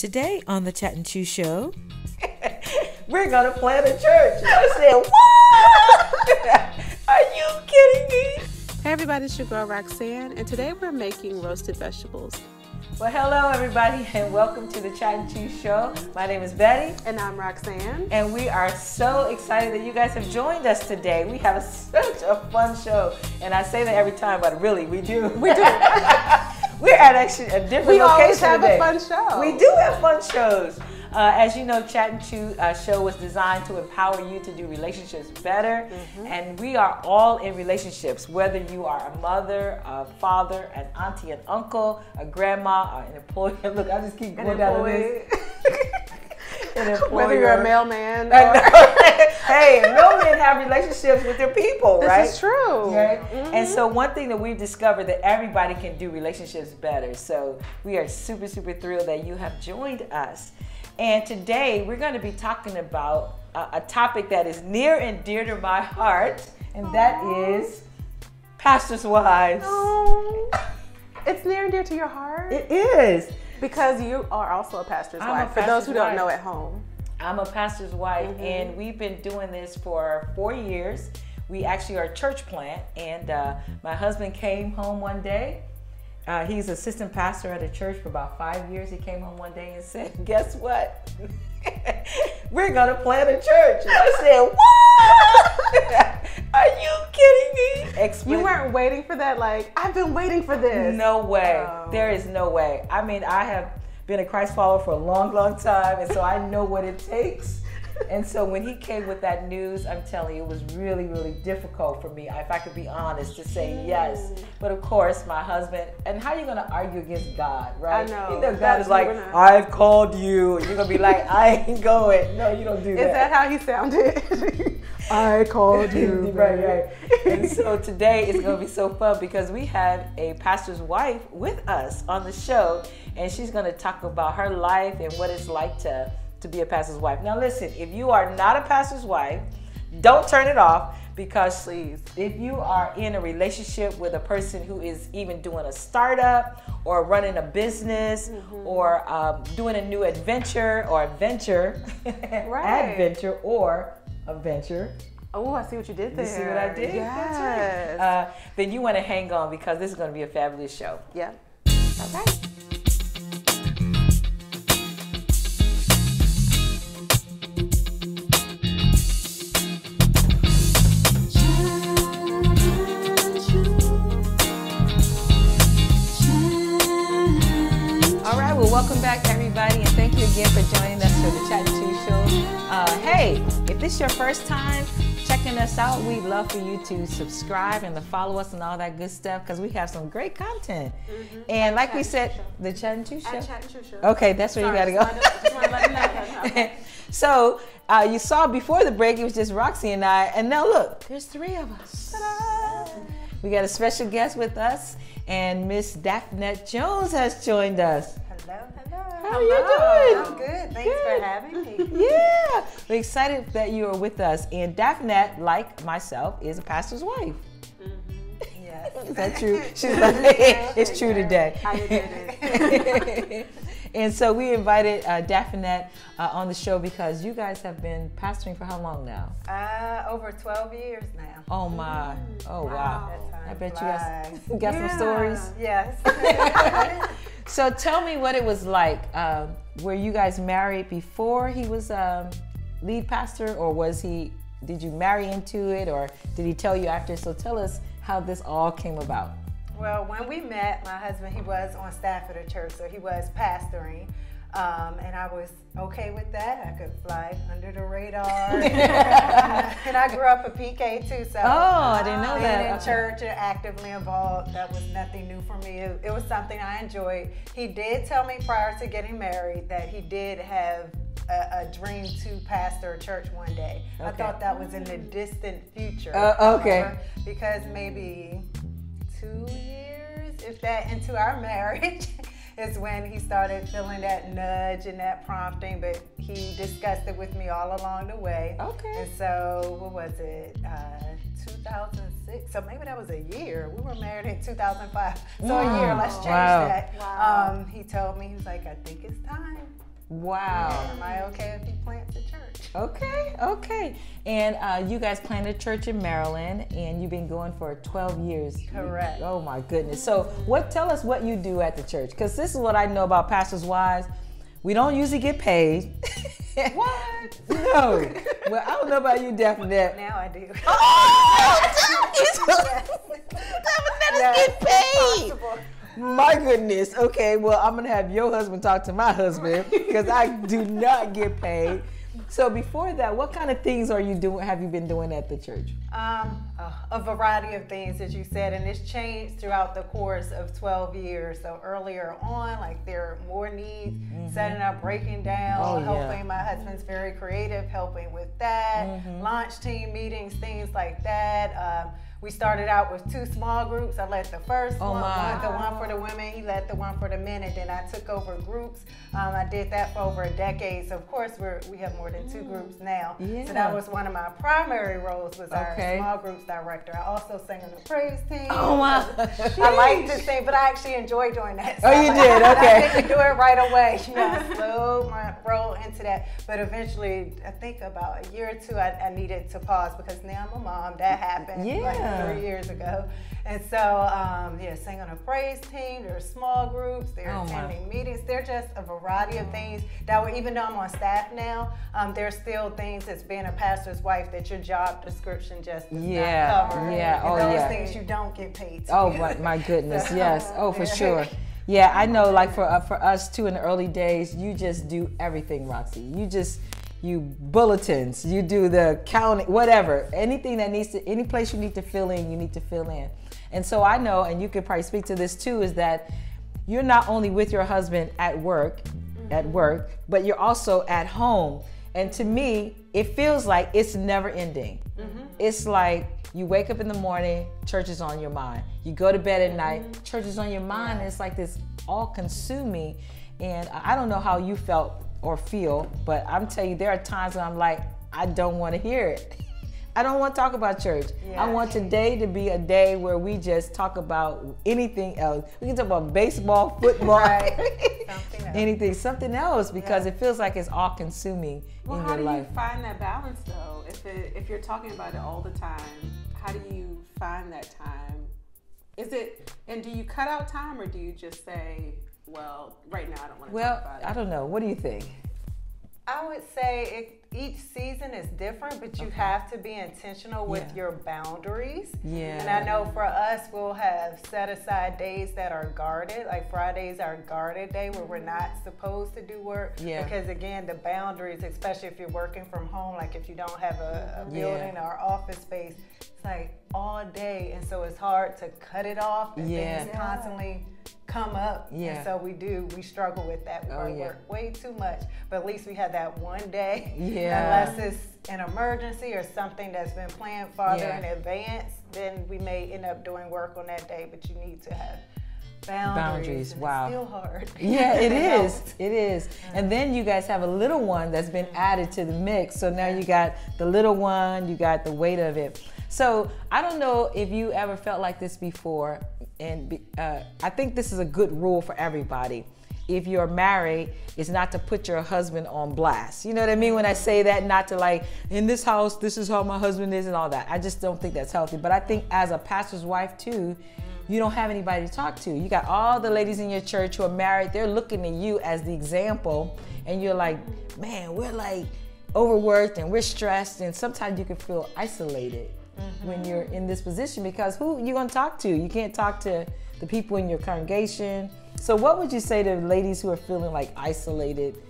Today on the Chat and Chew Show, we're gonna plant a church. I said, what? Are you kidding me? Hey everybody, it's your girl Roxanne, and today we're making roasted vegetables. Well, hello everybody, and welcome to the Chat and Chew Show. My name is Betty. And I'm Roxanne. And we are so excited that you guys have joined us today. We have such a fun show. And I say that every time, but really, we do. We do. We're at actually a different location today. We always have a fun show. We do have fun shows. As you know, Chat and Chew show was designed to empower you to do relationships better. And we are all in relationships, whether you are a mother, a father, an auntie, an uncle, a grandma, or an employee. Look, I just keep going down the list. Whether you're a mailman. Hey, mailmen have relationships with their people, right? This is true. Right? And so one thing that we've discovered that everybody can do relationships better. So we are super, super thrilled that you have joined us. And today we're going to be talking about a topic that is near and dear to my heart, and that is pastors' wives. Oh, it's near and dear to your heart? It is. Because you are also a pastor's wife, for those who don't know at home. I'm a pastor's wife, and we've been doing this for 4 years. We actually are a church plant, and my husband came home one day. He's assistant pastor at a church for about 5 years. He came home one day and said, guess what? We're going to plant a church. And I said, what? Are you kidding me? You weren't waiting for that? Like, I've been waiting for this. No way. There is no way. I mean, I have been a Christ follower for a long, long time, and so I know what it takes. And so when he came with that news, I'm telling you, it was really, really difficult for me, if I could be honest, to say yes. But of course, my husband, and how are you going to argue against God, right? I know. You know, God is like, I've called you. And you're going to be like, I ain't going. No, you don't do that. Is that how he sounded? I called you. Right. And so today is going to be so fun because we have a pastor's wife with us on the show, and she's going to talk about her life and what it's like to be a pastor's wife. Now listen, if you are not a pastor's wife, don't turn it off, because please, if you are in a relationship with a person who is even doing a startup or running a business or doing a new adventure or adventure, adventure or a venture. Oh, I see what you did there. You see what I did? Yes. That's right. Then you want to hang on, because this is going to be a fabulous show. Yeah. All right. Welcome back, everybody, and thank you again for joining us for the Chat and Chew Show. Hey, if this is your first time checking us out, we'd love for you to subscribe and to follow us and all that good stuff, because we have some great content. And like we said, the Chat and Chew Show. Chat and Chew Show. Okay, that's where you got to go. Just want to let you know. So you saw before the break, it was just Roxy and I, and now look, there's 3 of us. Ta-da! We got a special guest with us, and Miss Dafnette Jones has joined us. Hello. How are you doing? I'm good. Thanks for having me. Yeah. We're excited that you are with us. And Dafnette, like myself, is a pastor's wife. Yes. Is that true? She's like, it's true today. I did it. And so we invited Dafnette on the show because you guys have been pastoring for how long now? Over 12 years now. Oh my. Oh wow. I bet you guys got some stories. Yes. So tell me what it was like. Were you guys married before he was lead pastor, or did you marry into it, or did he tell you after? So tell us how this all came about. Well, when we met, my husband, he was on staff at a church, so he was pastoring. And I was okay with that. I could fly under the radar. And I grew up a PK too, so I didn't know that. Being in church and actively involved, that was nothing new for me. It was something I enjoyed. He did tell me prior to getting married that he did have a dream to pastor a church one day. Okay. I thought that was in the distant future. Okay. Because maybe 2 years, if that, into our marriage. Is when he started feeling that nudge and that prompting, but he discussed it with me all along the way. Okay. And so, what was it? 2006. So maybe that was a year. We were married in 2005. So a year. Let's change that. Wow. He told me, he was like, I think it's time. Wow. Am I okay if he plants a church? Okay, okay. And you guys planted a church in Maryland, and you've been going for 12 years. Correct. Oh my goodness. So tell us what you do at the church, because this is what I know about pastors' wives. We don't usually get paid. What? No. Well, I don't know about you, Dafnette. Now I do. Dafnette get paid. My goodness. Okay, well, I'm going to have your husband talk to my husband, because I do not get paid. So before that, what kind of things have you been doing at the church? A variety of things, as you said, and it's changed throughout the course of 12 years. So earlier on, like there are more needs, setting up, breaking down, helping. My husband's very creative, helping with that, launch team meetings, things like that. We started out with 2 small groups. I led the first one, the one for the women. He led the one for the men, and then I took over groups. I did that for over a decade. So of course we have more than 2 groups now. Yeah. So that was one of my primary roles, was our small groups director. I also sang on the praise team. Oh wow! I like to sing, but I actually enjoy doing that. So oh, you did? Okay. I didn't do it right away. I slowed my role into that, but eventually, I think about a year or 2, I needed to pause, because now I'm a mom. That happened. Yeah. 3 years ago. And so, sang on a praise team. There are small groups. They're attending meetings. They're just a variety of things that even though I'm on staff now, there's still things as being a pastor's wife that your job description just does not cover. Yeah. And those things you don't get paid to. Oh my goodness. So, yes. Oh, for sure. Yeah, I know, like for us too, in the early days, you just do everything, Roxy. You bulletins, you do the counting, whatever, anything that any place you need to fill in, you need to fill in. And so I know, and you could probably speak to this too, is that you're not only with your husband at work, but you're also at home. And to me, it feels like it's never ending. It's like you wake up in the morning, church is on your mind. You go to bed at night, church is on your mind. And it's like this all-consuming. And I don't know how you felt or feel, but I'm telling you, there are times when I'm like, I don't want to hear it. I don't want to talk about church. I want today to be a day where we just talk about anything else. We can talk about baseball, football, something else, because it feels like it's all consuming in your life. How do you find that balance though? If you're talking about it all the time, how do you find that time? And do you cut out time, or do you just say, well, right now I don't want to talk about it? I don't know. What do you think? I would say each season is different, but you have to be intentional with your boundaries. And I know for us, we'll have set aside days that are guarded. Like Fridays are a guarded day where we're not supposed to do work. Because again, the boundaries, especially if you're working from home, like if you don't have a building or office space, it's like all day. And so it's hard to cut it off, and things constantly come up. And so we struggle with that. We work way too much, but at least we had that one day. Unless it's an emergency or something that's been planned farther in advance, then we may end up doing work on that day, but you need to have boundaries. Wow. It's still hard. Yeah, it is. It is. And then you guys have a little one that's been added to the mix. So now you got the little one, you got the weight of it. So I don't know if you ever felt like this before, and I think this is a good rule for everybody. If you're married, is not to put your husband on blast. You know what I mean when I say that? Not to like, in this house, this is how my husband is and all that. I just don't think that's healthy. But I think as a pastor's wife too, you don't have anybody to talk to. You got all the ladies in your church who are married. They're looking at you as the example. And you're like, man, we're like overworked and we're stressed. And sometimes you can feel isolated when you're in this position, because who are you going to talk to? You can't talk to the people in your congregation. So what would you say to ladies who are feeling like isolated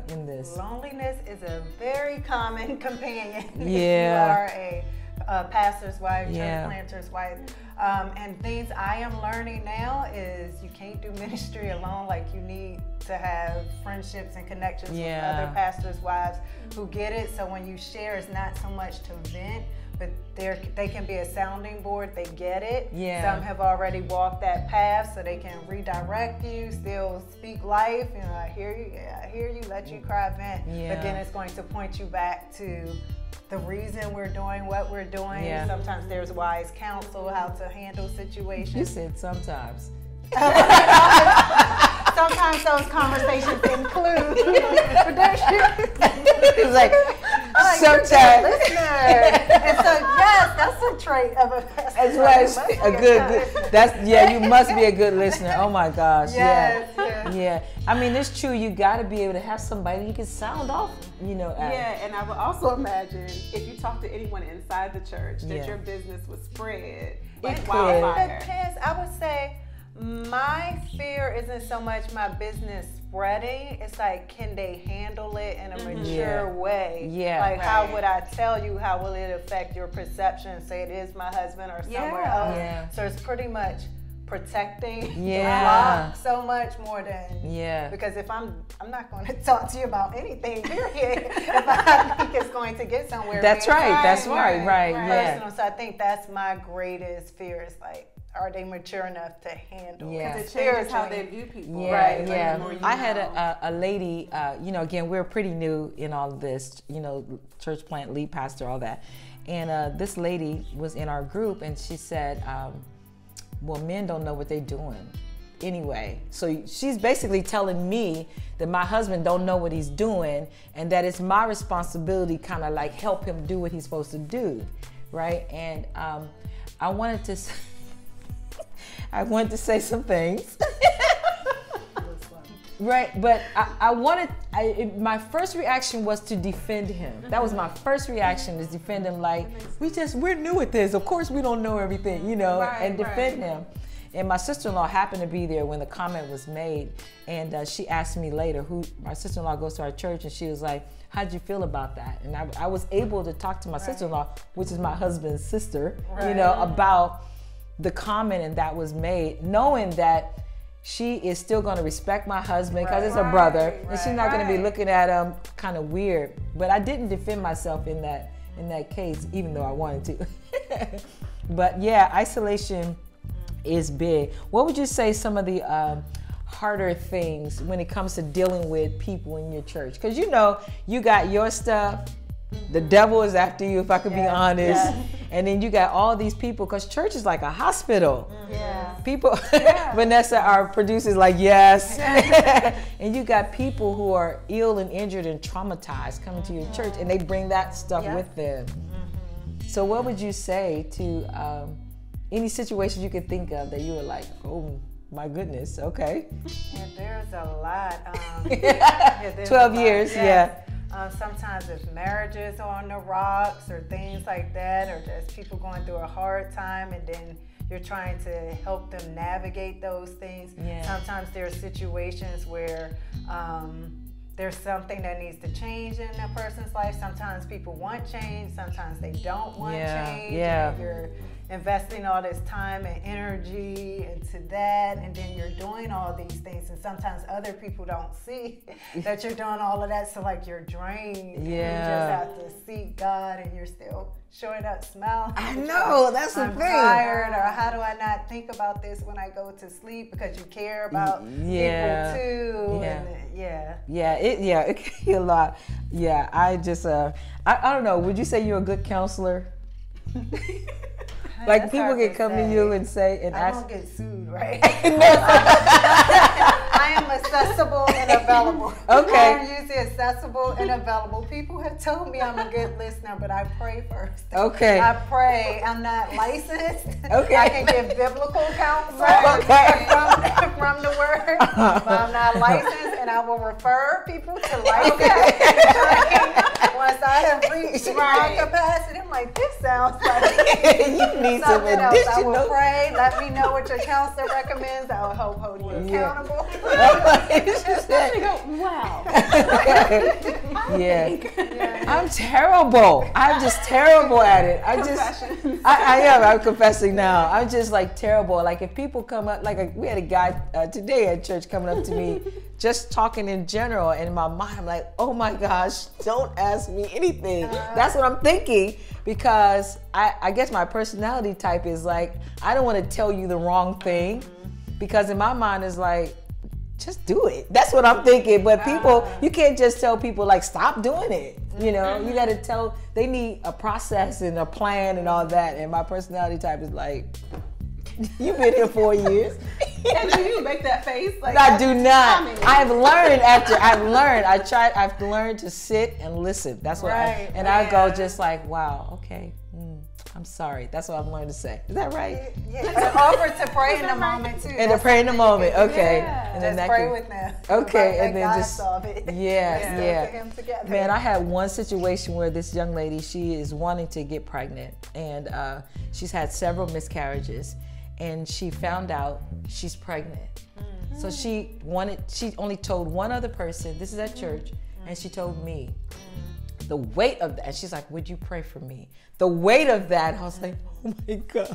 in this? Loneliness is a very common companion. Yeah. If you are a pastor's wife, church planter's wife. And things I am learning now is you can't do ministry alone. Like you need to have friendships and connections with other pastors' wives who get it. So when you share, it's not so much to vent, but they can be a sounding board. They get it. Some have already walked that path, so they can redirect you, still speak life. You know, I hear you, let you cry, vent. But then it's going to point you back to the reason we're doing what we're doing. Sometimes there's wise counsel, how to handle situations. You said sometimes. Sometimes those conversations include It's like sometimes. And so yes, that's a trait of a pastor. As well as a good. That's you must be a good listener. Oh my gosh. Yes, Yeah. I mean, it's true. You got to be able to have somebody you can sound off. At. Yeah, and I would also imagine if you talk to anyone inside the church that your business would spread like wildfire. It depends. I would say my fear isn't so much my business spreading. It's like, can they handle it in a mature way? Yeah. Like, how would I tell you? How will it affect your perception? Say it is my husband or somewhere else. Yeah. So it's pretty much protecting the Yeah. flock so much more than because if I'm not going to talk to you about anything, period, if I think it's going to get somewhere. That's right. That's right. right. Yeah. Personal. So I think that's my greatest fear is like, are they mature enough to handle it? Because it changes how they view people. Yeah, right. yeah. Like I had a lady, again, we're pretty new in all of this, church plant, lead pastor, all that. And this lady was in our group and she said, well, men don't know what they're doing anyway. So she's basically telling me that my husband don't know what he's doing and that it's my responsibility kind of like help him do what he's supposed to do, right? And I wanted to say some things. Right, but my first reaction was to defend him. That was my first reaction, is defend him like, we're new at this. Of course we don't know everything, and defend him. And my sister-in-law happened to be there when the comment was made. And she asked me later, my sister-in-law goes to our church, and she was like, how'd you feel about that? And I was able to talk to my sister-in-law, which is my husband's sister, about the comment and that was made, knowing that she is still going to respect my husband because it's a brother, and she's not going to be looking at him kind of weird. But I didn't defend myself in that case, even though I wanted to. But yeah, isolation is big. What would you say some of the harder things when it comes to dealing with people in your church? Because you got your stuff. The devil is after you, if I could be honest. Yes. And then you got all these people, because church is like a hospital. Yeah. People, Vanessa, our producer, is like, yes. And you got people who are ill and injured and traumatized coming to your church, and they bring that stuff with them. So what would you say to any situation you could think of that you were like, oh, my goodness, okay. Yeah, there's a lot. 12 years, sometimes if marriages are on the rocks or things like that, or just people going through a hard time and then you're trying to help them navigate those things. Sometimes there are situations where there's something that needs to change in a person's life. Sometimes people want change, sometimes they don't want change. And you're investing all this time and energy into that, and then you're doing all these things, and sometimes other people don't see that you're doing all of that, so like you're drained. You just have to seek God, and you're still showing up smiling. I know, that's the I'm thing. Tired, or how do I not think about this when I go to sleep, because you care about people too. It can be a lot. I just I don't know, would you say you're a good counselor? Like, people can come to you and say and ask. I don't get sued, right? I am accessible and available. Okay. I'm usually accessible and available. People have told me I'm a good listener, but I pray first. Okay. I pray. I'm not licensed. Okay. I can give biblical counsel from the word, but I'm not licensed, and I will refer people to licensed. Once I have reached my capacity, I'm like, this sounds like you need some something else. I will additional. pray. Let me know what your counselor recommends. I will help hold you accountable. Wow. I'm terrible. I'm just terrible at it. I am. I'm confessing now. I'm just like terrible. Like, if people come up, we had a guy today at church coming up to me, just talking in general, and in my mind, I'm like, oh my gosh, don't ask me anything. That's what I'm thinking, because I guess my personality type is like, I don't want to tell you the wrong thing, because in my mind is like, just do it. That's what I'm thinking. But people, you can't just tell people like, stop doing it. You got to tell, they need a process and a plan and all that. And my personality type is like, You've been here 4 years. And do you make that face? Like, I do not. I mean, I've learned to sit and listen. That's what I go just like, wow, okay. I'm sorry. That's what I've learned to say. Is that right? Yeah. And offer to pray in the moment too. And to pray in the moment. Okay. Yeah. And then just pray with them. Okay. And then God just solve it. Yeah. Put him together. Man, I had one situation where this young lady, she is wanting to get pregnant, and she's had several miscarriages, and she found out she's pregnant. So she only told one other person. This is at church, and she told me. The weight of that, and she's like, would you pray for me? The weight of that, I was like, oh my gosh.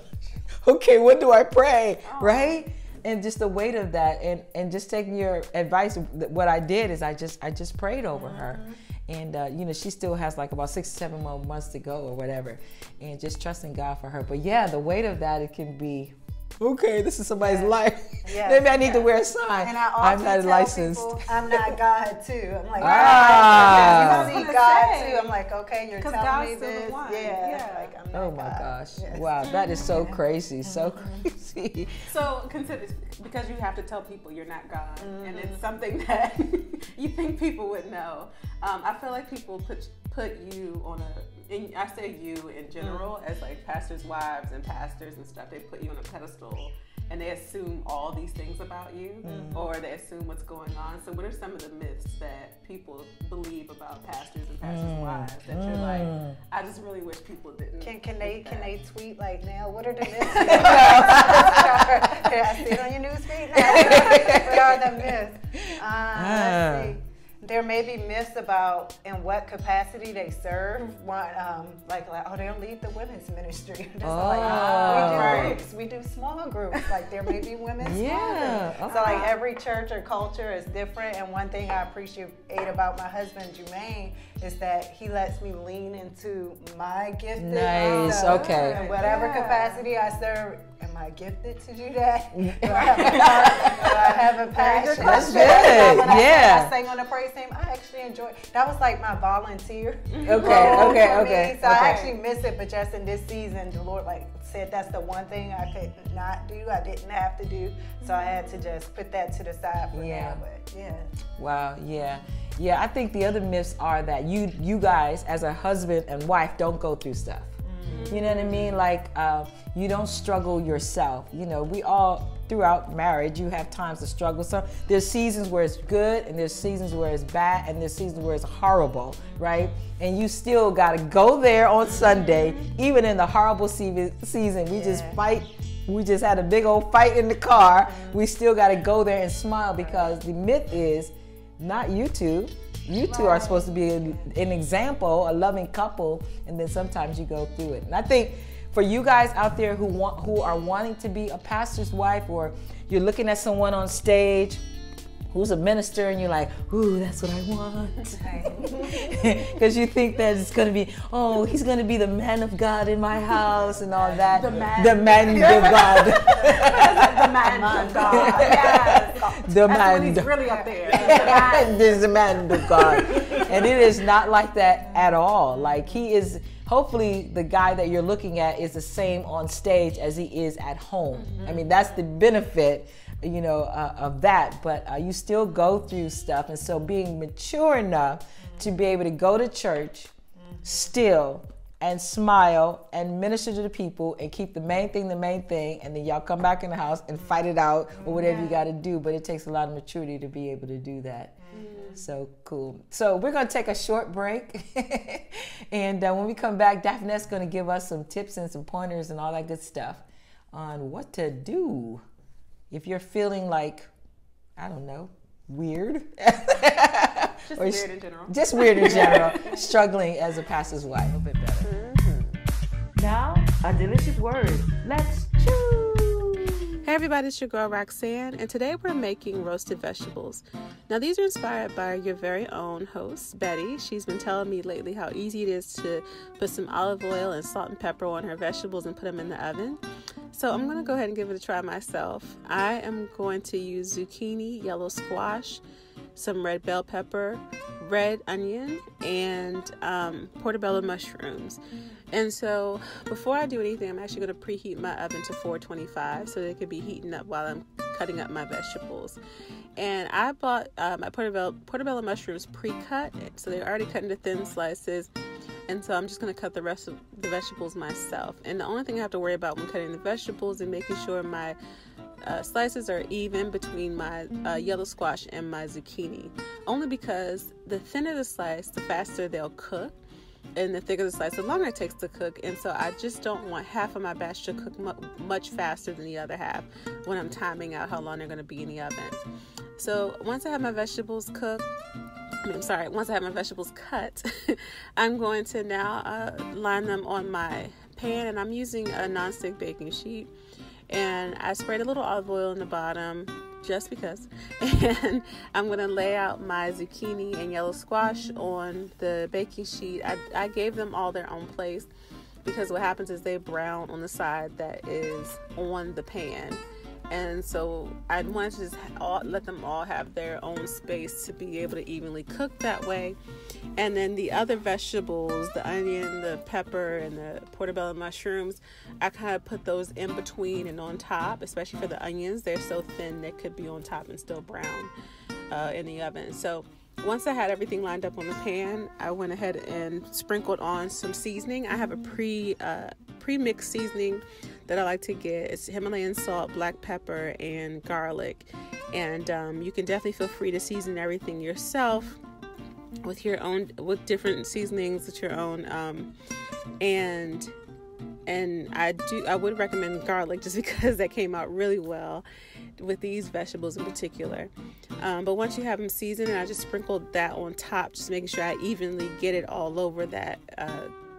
Okay, what do I pray? Right? And just the weight of that, and just taking your advice, what I did is I just prayed over her. And she still has like about 6 or 7 more months to go or whatever. And just trusting God for her. But yeah, the weight of that, it can be, okay, this is somebody's life. Yes. Maybe I need to wear a sign. And I also I'm not tell licensed. People, I'm not God too. I'm like, you see God too. I'm like, okay, you're telling me this. Yeah. Like, I'm not oh my God. gosh. Yes. Wow, that is so crazy. So crazy. So consider, because you have to tell people you're not God, and it's something that you think people would know. I feel like people put you on I say you in general as like pastors' wives and pastors and stuff. They put you on a pedestal and they assume all these things about you, or they assume what's going on. So what are some of the myths that people believe about pastors and pastors' wives that you're like, I just really wish people didn't. Can they tweet like now? What are the myths? I see it on your newsfeed now. What are the myths? Let's see. There may be myths about in what capacity they serve. Like oh, they don't lead the women's ministry. We do groups. We do small groups. Like there may be women's small groups. So like every church or culture is different. And one thing I appreciate about my husband Jermaine is that he lets me lean into my giftedness. Nice. So, Okay. in whatever capacity I serve, am I gifted to do that? Do I have a passion? That's good. Yeah. I sang on the praise team. I actually enjoyed. That was like my volunteer. Okay. So I actually miss it, but just in this season, the Lord said that's the one thing I could not do. I didn't have to do, so I had to just put that to the side for now. But Wow. Yeah. I think the other myths are that you guys as a husband and wife don't go through stuff. You know what I mean? Like you don't struggle yourself. You know, we all throughout marriage, you have times to struggle. So there's seasons where it's good, and there's seasons where it's bad, and there's seasons where it's horrible, right? And you still got to go there on Sunday, even in the horrible season. We just fight. We just had a big old fight in the car. We still got to go there and smile, because the myth is not you two. You two are supposed to be an example, a loving couple, and then sometimes you go through it. And I think for you guys out there who are wanting to be a pastor's wife, or you're looking at someone on stage who's a minister and you're like, ooh, that's what I want. Because you think that it's going to be, oh, he's going to be the man of God in my house and all that. The man of God. The man of God. Yes. The man. He's really up there. There's the man of God. And it is not like that at all. Like he is, hopefully the guy that you're looking at is the same on stage as he is at home. I mean, that's the benefit, you know, of that, but you still go through stuff. And so being mature enough to be able to go to church still and smile and minister to the people and keep the main thing, and then y'all come back in the house and fight it out or whatever you got to do. But it takes a lot of maturity to be able to do that. So cool. So we're going to take a short break. And when we come back, Dafnette's going to give us some tips and some pointers and all that good stuff on what to do if you're feeling like, I don't know, weird. Just weird in general. Just weird in general. Struggling as a pastor's wife. A little bit better. Now, a delicious word. Let's chew. Hey everybody, it's your girl Roxanne, and today we're making roasted vegetables. Now these are inspired by your very own host, Betty. She's been telling me lately how easy it is to put some olive oil and salt and pepper on her vegetables and put them in the oven. So I'm going to go ahead and give it a try myself. I am going to use zucchini, yellow squash, some red bell pepper, red onion and portobello mushrooms. And so before I do anything, I'm actually going to preheat my oven to 425 so they could be heating up while I'm cutting up my vegetables. And I bought my portobello mushrooms pre-cut, so they're already cut into thin slices. And so I'm just going to cut the rest of the vegetables myself. And the only thing I have to worry about when cutting the vegetables is making sure my slices are even between my yellow squash and my zucchini. Only because the thinner the slice, the faster they'll cook. And the thicker the slice, the longer it takes to cook. And so I just don't want half of my batch to cook much faster than the other half when I'm timing out how long they're going to be in the oven. So once I have my vegetables cooked, once I have my vegetables cut, I'm going to now line them on my pan, and I'm using a nonstick baking sheet. And I sprayed a little olive oil in the bottom just because. And I'm going to lay out my zucchini and yellow squash on the baking sheet. I gave them all their own place because what happens is they brown on the side that is on the pan. And so I wanted to just let them all have their own space to be able to evenly cook that way. And then the other vegetables, the onion, the pepper, and the portobello mushrooms, I kind of put those in between and on top, especially for the onions. They're so thin they could be on top and still brown in the oven. So once I had everything lined up on the pan, I went ahead and sprinkled on some seasoning. I have a pre-mixed seasoning that I like to get. It's Himalayan salt, black pepper, and garlic. And you can definitely feel free to season everything yourself with your own, with different seasonings with your own. And I would recommend garlic just because that came out really well with these vegetables in particular. But once you have them seasoned, I just sprinkled that on top, just making sure I evenly get it all over that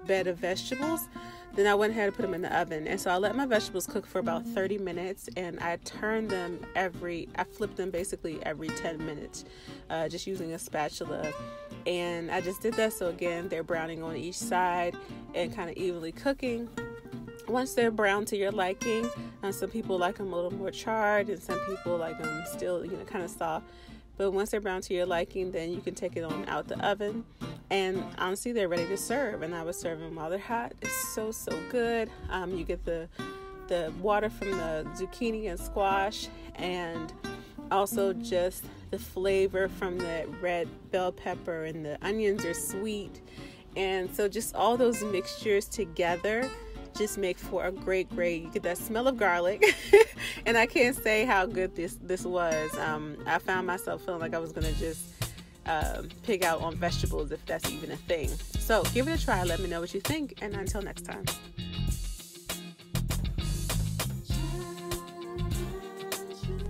bed of vegetables. Then I went ahead and put them in the oven. And so I let my vegetables cook for about 30 minutes, and I turned them I flipped them basically every 10 minutes, just using a spatula. And I just did that so again, they're browning on each side and kind of evenly cooking. Once they're brown to your liking, some people like them a little more charred, and some people like them still, kind of soft. But once they're brown to your liking, then you can take it on out the oven. And honestly, they're ready to serve. And I would serve them while they're hot. It's so, so good. You get the water from the zucchini and squash, and also just the flavor from the red bell pepper, and the onions are sweet. And so just all those mixtures together just make for a great, you get that smell of garlic. And I can't say how good this was. I found myself feeling like I was gonna just pig out on vegetables, if that's even a thing. So give it a try, let me know what you think, and until next time.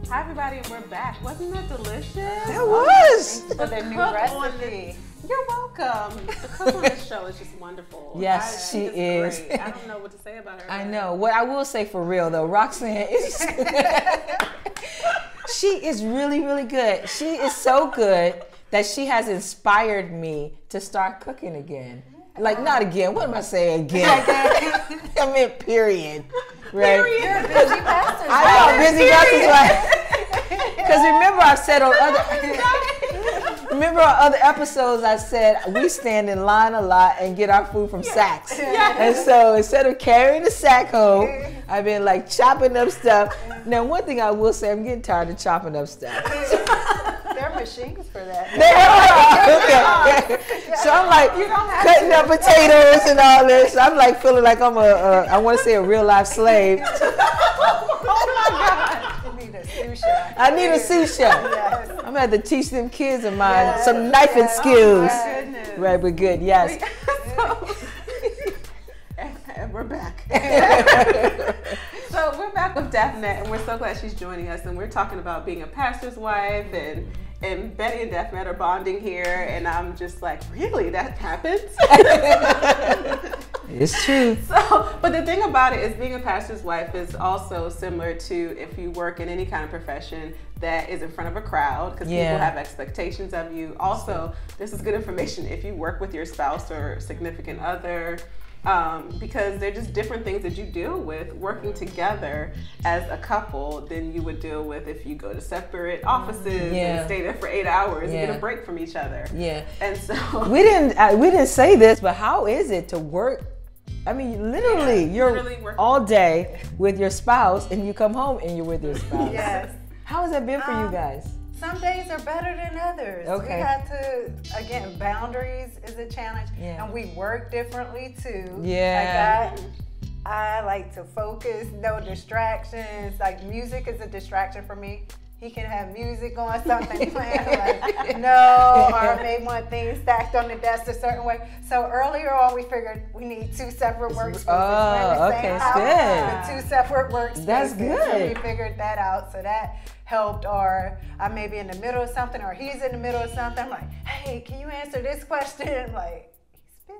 Hi everybody, and we're back. Wasn't that delicious? It was. For the new recipe. You're welcome. The cook on this show is just wonderful. Yes, she is. Great. I don't know what to say about her. I know. What I will say for real though, Roxanne is she is really, really good. She is so good that she has inspired me to start cooking again. Like, not again. What am I saying again? I mean, period. Right? You're a busy pastor's wife. I know, busy pastor's wife. Because remember I said on other episodes, I said we stand in line a lot and get our food from sacks. And so instead of carrying the sack home, I've been like chopping up stuff. Now, one thing I will say, I'm getting tired of chopping up stuff. There are machines for that. Okay. So I'm like cutting up potatoes and all this. I'm like feeling like I'm I want to say a real life slave. Oh my God. You need a sous chef. I need a sous chef. Yes. I'm gonna have to teach them kids of mine some knifing skills. Oh my goodness. Right, but good, yes. And we're back. So we're back with Dafnette, and we're so glad she's joining us. And we're talking about being a pastor's wife, and Betty and Dafnette are bonding here. And I'm just like, really? That happens? It's true. So, but the thing about it is being a pastor's wife is also similar to if you work in any kind of profession that is in front of a crowd, because people have expectations of you. Also, this is good information if you work with your spouse or significant other. because they're just different things that you deal with working together as a couple than you would deal with if you go to separate offices and stay there for 8 hours and get a break from each other. Yeah. And so we didn't say this, but how is it to work? I mean, literally, you're all day with your spouse, and you come home and you're with your spouse. Yes. How has that been for you guys? Some days are better than others. Okay. We have to, again, boundaries is a challenge. Yeah. And we work differently too. Yeah. Like I like to focus, no distractions. Like music is a distraction for me. He can have music on, something playing, like, no, or may want things stacked on the desk a certain way. So earlier on, we figured we need 2 separate workspaces. Oh, okay, good. With 2 separate workspaces. That's good. So we figured that out. So that helped. Or I may be in the middle of something, or he's in the middle of something. I'm like, hey, can you answer this question? I'm like,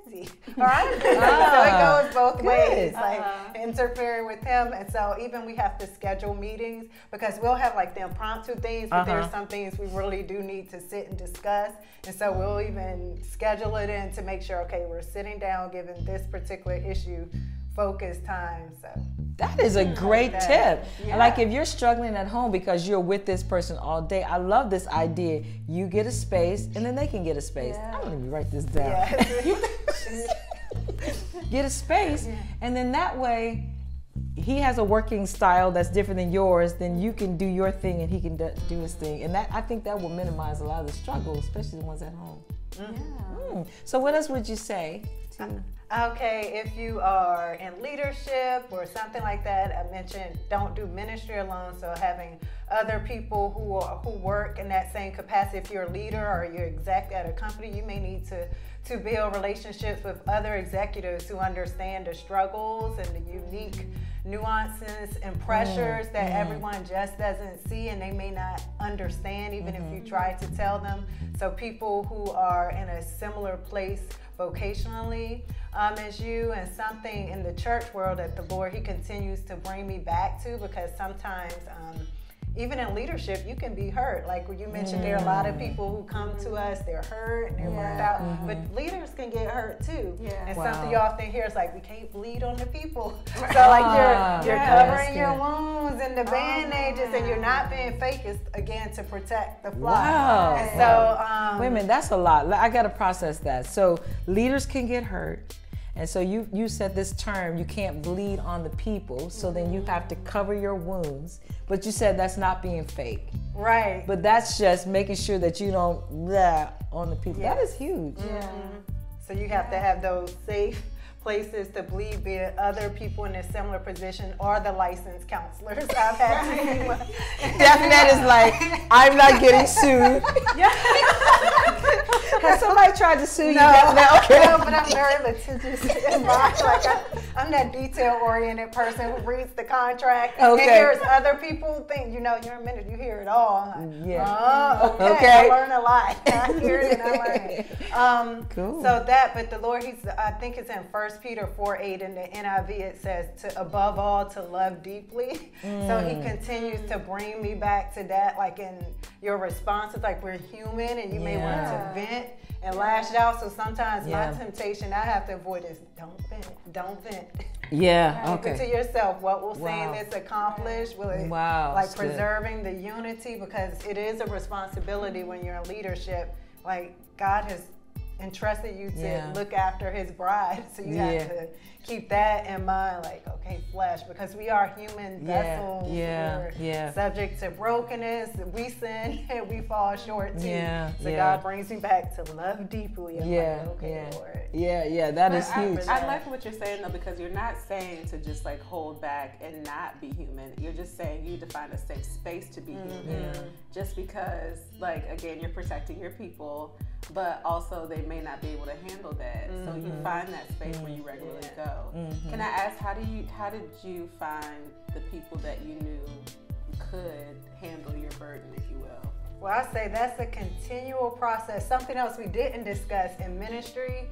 busy. Or I'm busy. So it goes both ways, like interfering with him. And so even we have to schedule meetings because we'll have like the impromptu things, but there's some things we really do need to sit and discuss. And so we'll even schedule it in to make sure, okay, we're sitting down, giving this particular issue focused time. So that is a great tip. Yeah. Like if you're struggling at home because you're with this person all day, I love this idea. You get a space and then they can get a space. I'm gonna write this down. Get a space, and then that way he has a working style that's different than yours, then you can do your thing and he can do his thing. And that, I think that will minimize a lot of the struggle, especially the ones at home. So what else would you say to Okay, if you are in leadership or something like that, I mentioned don't do ministry alone. So having other people who work in that same capacity. If you're a leader or you're exec at a company, you may need to build relationships with other executives who understand the struggles and the unique nuances and pressures that everyone just doesn't see, and they may not understand even if you try to tell them. So people who are in a similar place vocationally as you, and something in the church world that the Lord, he continues to bring me back to, because sometimes even in leadership, you can be hurt. Like you mentioned, there are a lot of people who come to us, they're hurt and they're burned out, but leaders can get hurt too. And something you often hear is like, we can't bleed on the people. So like you're covering your wounds and the bandages, and you're not being fakest again to protect the flock. And so, wait a minute, that's a lot. I got to process that. So leaders can get hurt. And so you said this term, you can't bleed on the people, so then you have to cover your wounds. But you said that's not being fake. Right. But that's just making sure that you don't bleh on the people. That is huge. So you have to have those safe places to bleed, be it other people in a similar position or the licensed counselors. I've had to see one. Dafnette is like, I'm not getting sued. Has somebody tried to sue you? No, okay. No, but I'm very litigious in mind. Like I'm that detail-oriented person who reads the contract and hears other people think, you're a minute, you hear it all. I'm like, okay. I learn a lot. I hear it and I learn it. Cool. So that, but the Lord, I think it's in First Peter 4:8 in the NIV, it says, to above all, to love deeply. So he continues to bring me back to that, like in your responses, like we're human and you may want to vent and lash out. So sometimes my temptation I have to avoid is don't vent. Keep it to yourself. What will saying this accomplish? Will it like preserving the unity? Because it is a responsibility when you're in leadership. Like God has entrusted you to look after his bride. So you have to keep that in mind, like, okay, flesh, because we are human vessels. We're subject to brokenness. We sin and we fall short too. So God brings me back to love deeply. I'm like, okay, Lord. That is huge. I like what you're saying though, because you're not saying to just like hold back and not be human. You're just saying you need to find a safe space to be human. Just because, like, again, you're protecting your people, but also they may not be able to handle that. So you find that space where you regularly go. Can I ask, how did you find the people that you knew could handle your burden, if you will? Well, I say that's a continual process. Something else we didn't discuss in ministry,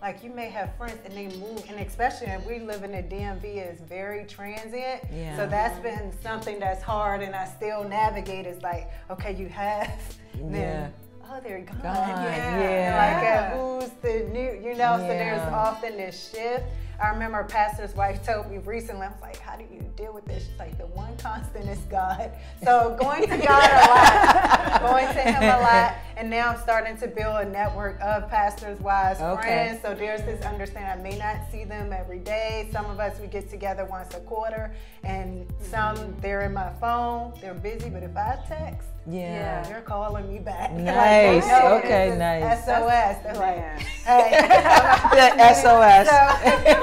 like you may have friends and they move, and especially if we live in the DMV, is very transient. So that's been something that's hard, and I still navigate. It's like, okay, you have, then oh, they're gone. Like who's the new, so there's often this shift. I remember a pastor's wife told me recently, I was like, how do you deal with this? She's like, the one constant is God. So going to God a lot, going to him a lot. And now I'm starting to build a network of pastors' wives, friends. So there's this understanding. I may not see them every day. Some of us, we get together once a quarter. And some, they're in my phone. They're busy. But if I text, they're calling me back. Nice. Like, okay, nice. SOS. They're like, hey. SOS. So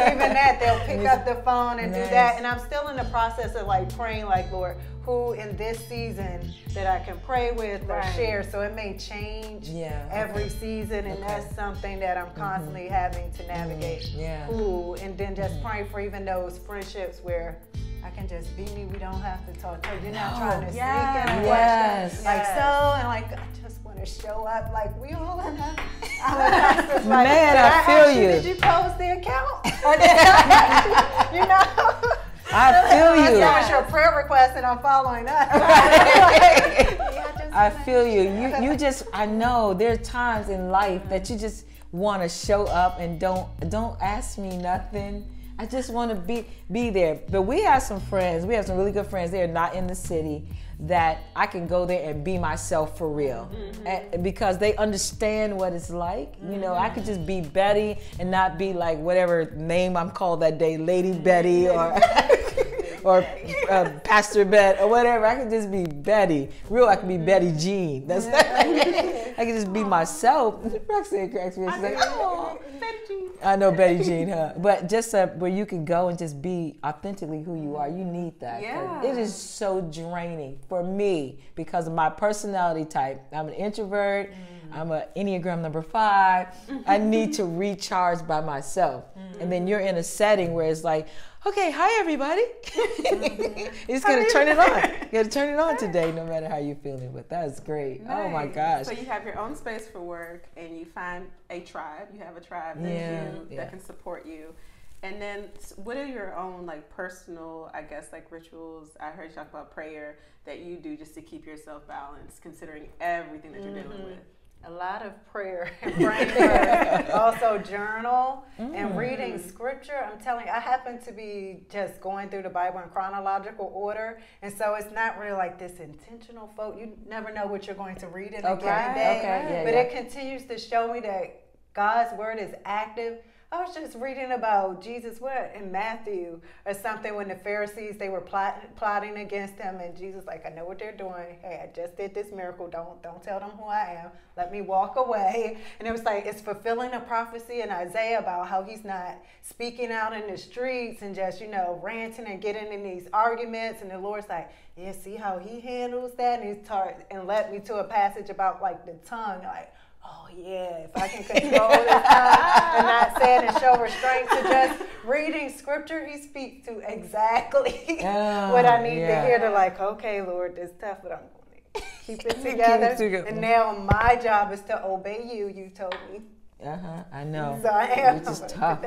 even that, they'll pick up the phone and do that. And I'm still in the process of like praying, like, Lord, who in this season that I can pray with or share. So it may change every season, and that's something that I'm constantly having to navigate. Who, and then just praying for even those friendships where I can just be me. We don't have to talk. You're not trying to sneak in a question. Like so, and like I just want to show up. Like we all in a pastor's like, man, I feel you. Did you close the account? Or did I, you know? I feel you. That was your prayer request, and I'm following up. I feel you. You just. I know there are times in life that you just want to show up and don't ask me nothing. I just want to be there. But we have some friends. We have some really good friends. They are not in the city that I can go there and be myself for real, and because they understand what it's like. You know, I could just be Betty and not be like whatever name I'm called that day, Lady Betty or Pastor Bet or whatever. I could just be Betty. I could be Betty Jean. That's I could just be myself. Roxanne cracks me. She's like, oh, Betty Jean. I know Betty Jean, huh? But just where you can go and just be authentically who you are. You need that. Yeah. It is so draining for me because of my personality type. I'm an introvert. I'm an Enneagram number 5. I need to recharge by myself. And then you're in a setting where it's like, okay, hi everybody. You're just gonna turn it on. You gotta turn it on today, no matter how you're feeling. But that's great. Nice. Oh my gosh. So you have your own space for work, and you find a tribe. You have a tribe that can support you. And then, what are your own like personal, I guess, like rituals? I heard you talk about prayer that you do just to keep yourself balanced, considering everything that you're dealing with. A lot of prayer and praying. Also journal and reading scripture. I'm telling you, I happen to be just going through the Bible in chronological order. And so it's not really like this intentional focus. You never know what you're going to read in a given day. But it continues to show me that God's word is active. I was just reading about Jesus in Matthew or something when the Pharisees, they were plotting against him, and Jesus like, I know what they're doing. Hey, I just did this miracle. Don't tell them who I am. Let me walk away. And it was like, it's fulfilling a prophecy in Isaiah about how he's not speaking out in the streets and just, ranting and getting in these arguments. And the Lord's like, yeah, see how he handles that? And led me to a passage about like the tongue, like, oh yeah, if I can control this tongue and not say it and show restraint to just reading scripture, he speaks to exactly what I need to hear to like, okay, Lord, this is tough, but I'm going to keep it together. And now my job is to obey you. You told me. I know. So I am. Which is tough.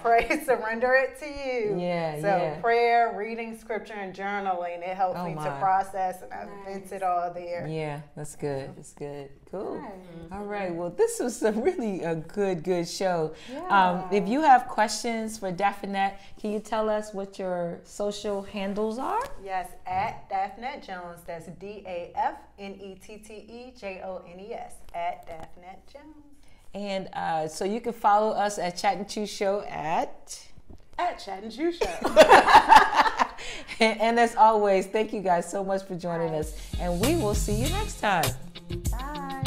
Pray, surrender it to you. So prayer, reading scripture, and journaling, it helps me to process, and I've vented all there. Yeah, that's good. That's good. Cool. All right. Well, this was a really good show. If you have questions for Dafnette, can you tell us what your social handles are? Yes, at Dafnette Jones. That's DAFNETTE JONES. At Dafnette Jones. And so you can follow us at Chat and Chew Show at Chat and Chew Show. and as always, thank you guys so much for joining us, and we will see you next time. Bye.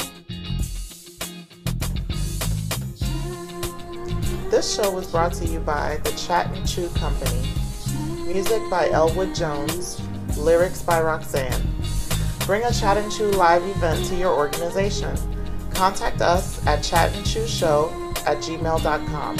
This show was brought to you by the Chat and Chew Company. Music by Elwood Jones. Lyrics by Roxanne. Bring a Chat and Chew live event to your organization. Contact us at chatandchewshow@gmail.com.